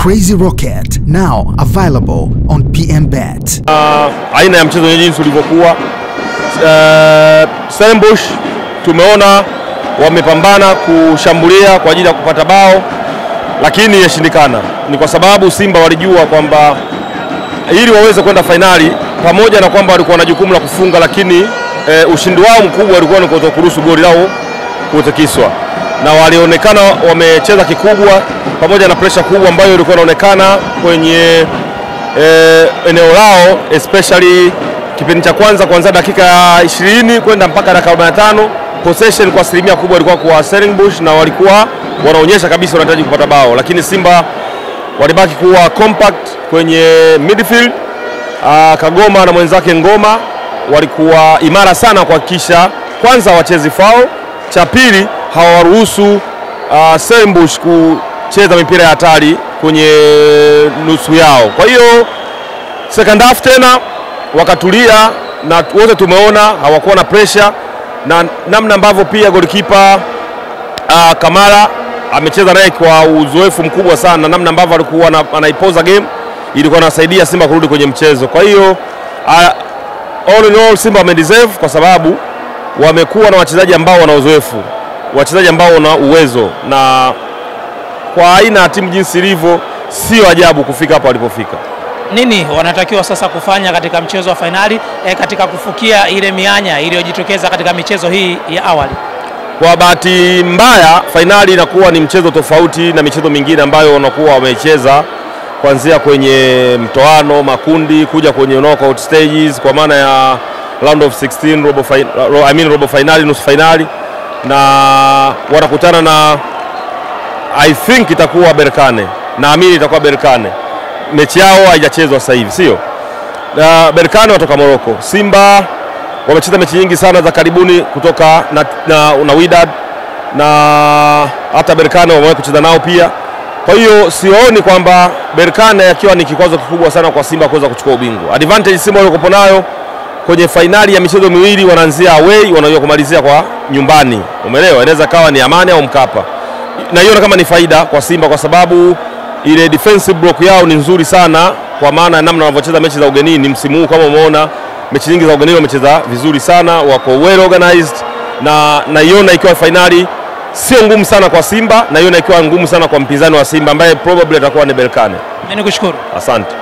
Crazy Rocket, now available on PMBet. Aina ya mchezo jinsi ulivyokuwa, Stellenbosch tumeona wamepambana kushambulia kwa ajili ya kupata bao, lakini yashindikana. Ni kwa sababu Simba walijua kwamba ili waweze kwenda finali, pamoja na kwamba walikuwa na jukumu la kufunga, lakini ushindi wao mkubwa ulikuwa ni kutokuruhusu goli lao kutekiswa, na walionekana wamecheza kikubwa pamoja na pressure kubwa ambayo ilikuwa inaonekana kwenye eneo lao, especially kipindi cha kwanza kuanzia dakika 20 kwenda mpaka dakika 45. Possession kwa asilimia kubwa ilikuwa kwa Stellenbosch na walikuwa wanaonyesha kabisa wanahitaji kupata bao, lakini Simba walibaki kuwa compact kwenye midfield. Kagoma na mwenzake Ngoma walikuwa imara sana kuhakikisha kwanza wachezi foul, cha pili hawaruhusu Stellenbosch kucheza mipira ya hatari kwenye nusu yao. Kwa hiyo second half tena wakatulia, na wote tumeona hawakuwa na pressure, na namna ambavyo pia goalkeeper Kamara amecheza naye kwa uzoefu mkubwa sana, namna ambavyo alikuwa anaipoza game ilikuwa inasaidia Simba kurudi kwenye mchezo. Kwa hiyo all in all Simba wamedeserve kwa sababu wamekuwa na wachezaji ambao wana uzoefu, wachezaji ambao wana uwezo, na kwa aina ya timu jinsi ilivyo sio ajabu kufika hapo walipofika. Nini wanatakiwa sasa kufanya katika mchezo wa finali katika kufukia ile mianya iliyojitokeza katika michezo hii ya awali? Kwa bahati mbaya finali inakuwa ni mchezo tofauti na michezo mingine ambayo wanakuwa wamecheza kuanzia kwenye mtoano, makundi, kuja kwenye knockout stages, kwa maana ya round of 16, robo finali, nusu finali, na wanakutana na I think itakuwa Berkane. Naamini itakuwa Berkane. Mechi yao haijachezwa sasa hivi, sio? Berkane watoka Morocco. Simba wamecheza mechi nyingi sana za karibuni kutoka na Wydad, na hata Berkane wamewahi kucheza nao pia. Kwa hiyo sioni kwamba Berkane akiwa ni kikwazo kikubwa sana kwa Simba kuweza kuchukua ubingwa. Advantage Simba walikopo nayo kwenye finali ya michezo miwili, wanaanzia away, wanajua kumalizia kwa nyumbani. Umeelewa? Inaweza kawa ni Amani au Mkapa. Na hiyo kama ni faida kwa Simba kwa sababu ile defensive block yao ni nzuri sana, kwa maana namna wanavyocheza mechi za ugenini msimu huu. Kama umeona mechi nyingi za ugenini wamecheza vizuri sana, wako well organized, na naiona ikiwa finali sio ngumu sana kwa Simba, na naiona ikiwa ngumu sana kwa mpinzani wa Simba ambaye probably atakuwa ni Berkane. Mimi nikushukuru. Asante.